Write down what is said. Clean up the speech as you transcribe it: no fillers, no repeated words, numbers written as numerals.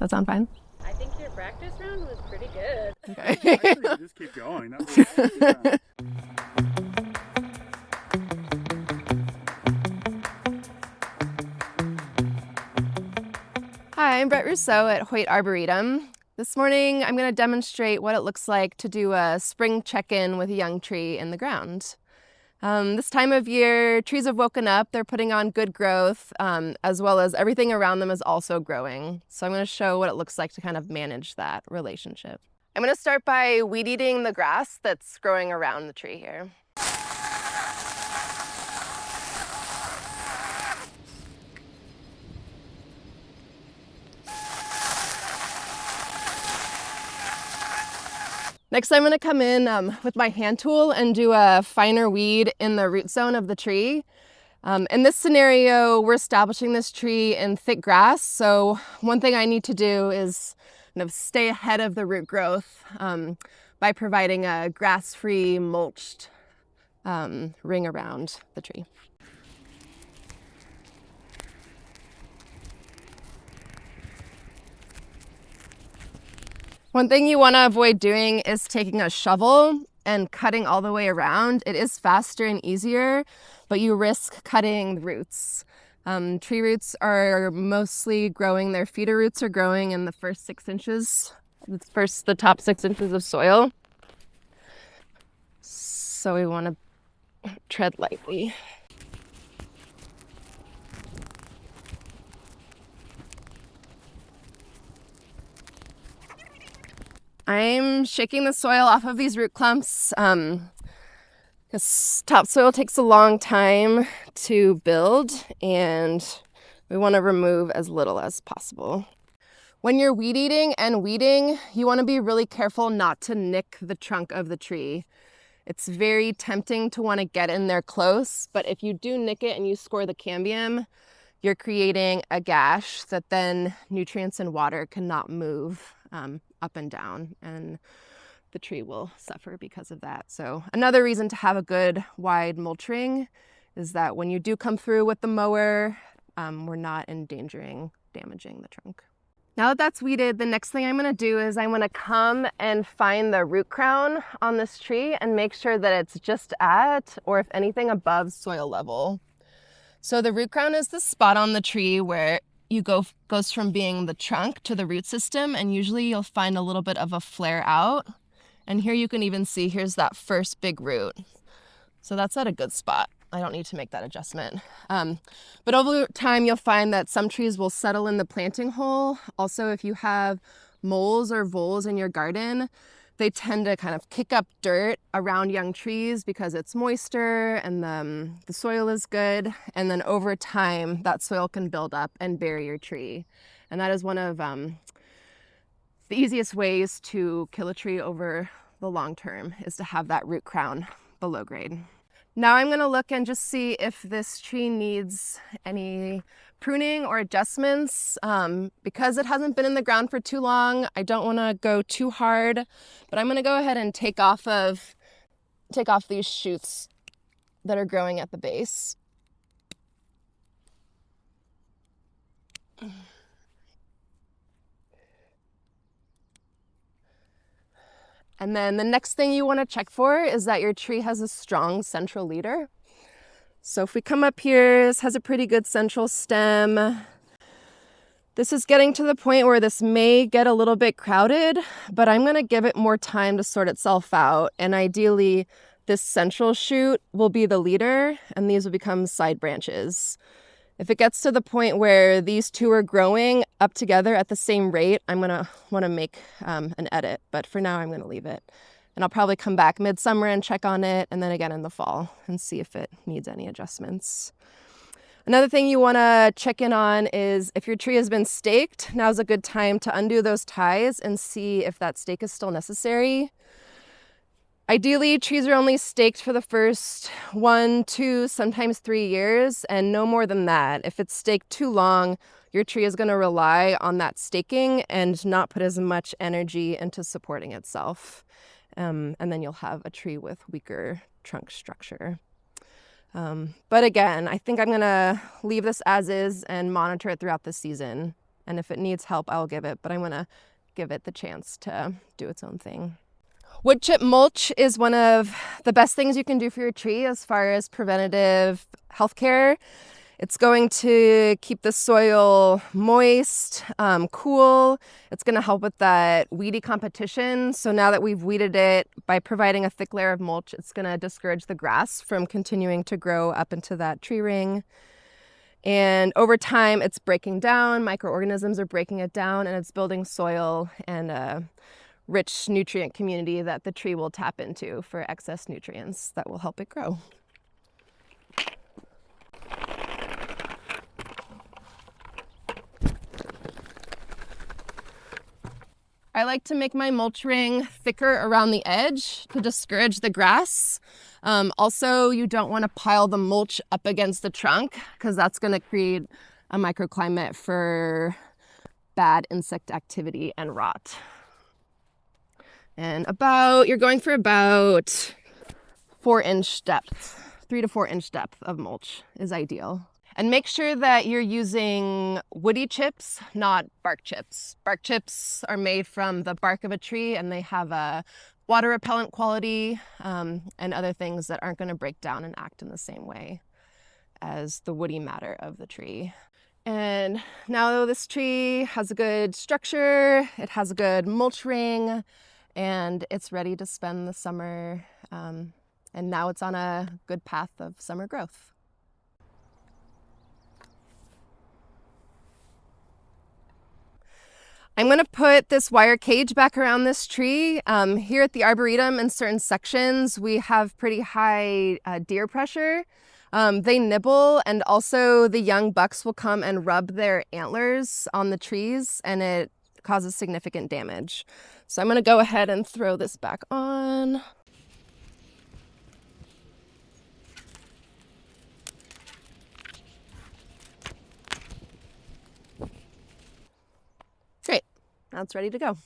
that sound fine? I think your practice round was pretty good. Okay. Actually, just keep going. That was, yeah. Hi, I'm Brett Rousseau at Hoyt Arboretum. This morning, I'm going to demonstrate what it looks like to do a spring check-in with a young tree in the ground. This time of year, trees have woken up, they're putting on good growth, as well as everything around them is also growing. So I'm going to show what it looks like to kind of manage that relationship. I'm going to start by weed eating the grass that's growing around the tree here. Next, I'm going to come in with my hand tool and do a finer weed in the root zone of the tree. In this scenario, we're establishing this tree in thick grass, so one thing I need to do is kind of stay ahead of the root growth by providing a grass-free mulched ring around the tree. One thing you want to avoid doing is taking a shovel and cutting all the way around. It is faster and easier, but you risk cutting the roots. Tree roots are mostly growing, their feeder roots are growing in the first 6 inches, the top 6 inches of soil. So we want to tread lightly. I'm shaking the soil off of these root clumps because topsoil takes a long time to build and we want to remove as little as possible. When you're weed eating and weeding, you want to be really careful not to nick the trunk of the tree. It's very tempting to want to get in there close, but if you do nick it and you score the cambium, you're creating a gash that then nutrients and water cannot move up and down, and the tree will suffer because of that. So another reason to have a good wide mulch ring is that when you do come through with the mower, we're not damaging the trunk. Now that that's weeded, the next thing I'm going to do is I'm going to come and find the root crown on this tree and make sure that it's just at, or if anything, above soil level. So the root crown is the spot on the tree where you goes from being the trunk to the root system, and usually you'll find a little bit of a flare out. And here you can even see, here's that first big root. So that's at a good spot. I don't need to make that adjustment. But over time, you'll find that some trees will settle in the planting hole. Also, if you have moles or voles in your garden, they tend to kind of kick up dirt around young trees because it's moisture and the soil is good. And then over time, that soil can build up and bury your tree. And that is one of the easiest ways to kill a tree over the long term, is to have that root crown below grade. Now I'm going to look and just see if this tree needs any pruning or adjustments. Because it hasn't been in the ground for too long, I don't want to go too hard, but I'm going to go ahead and take off these shoots that are growing at the base. And then the next thing you want to check for is that your tree has a strong central leader. So if we come up here, this has a pretty good central stem. This is getting to the point where this may get a little bit crowded, but I'm going to give it more time to sort itself out. And ideally, this central shoot will be the leader, and these will become side branches. If it gets to the point where these two are growing up together at the same rate, I'm going to want to make an edit. But for now, I'm going to leave it. And I'll probably come back midsummer and check on it, and then again in the fall and see if it needs any adjustments. Another thing you want to check in on is if your tree has been staked, now's a good time to undo those ties and see if that stake is still necessary. Ideally, trees are only staked for the first 1, 2, sometimes 3 years, and no more than that. If it's staked too long, your tree is going to rely on that staking and not put as much energy into supporting itself. And then you'll have a tree with weaker trunk structure. But again, I think I'm going to leave this as is and monitor it throughout the season And if it needs help, I'll give it, but I want to give it the chance to do its own thing. Wood chip mulch is one of the best things you can do for your tree as far as preventative healthcare. It's going to keep the soil moist, cool. It's going to help with that weedy competition. So now that we've weeded it, by providing a thick layer of mulch, it's going to discourage the grass from continuing to grow up into that tree ring. And over time, it's breaking down. Microorganisms are breaking it down, and it's building soil and a rich nutrient community that the tree will tap into for excess nutrients that will help it grow. I like to make my mulch ring thicker around the edge to discourage the grass. Also, you don't want to pile the mulch up against the trunk because that's going to create a microclimate for bad insect activity and rot. And you're going for about 4-inch depth, 3 to 4 inch depth of mulch is ideal. And make sure that you're using woody chips, not bark chips. Bark chips are made from the bark of a tree and they have a water repellent quality and other things that aren't going to break down and act in the same way as the woody matter of the tree. And now this tree has a good structure, it has a good mulch ring, and it's ready to spend the summer. And now it's on a good path of summer growth. I'm going to put this wire cage back around this tree. Here at the Arboretum, in certain sections, we have pretty high deer pressure. They nibble, and also the young bucks will come and rub their antlers on the trees, and it causes significant damage. So I'm going to go ahead and throw this back on. Great. Now it's ready to go.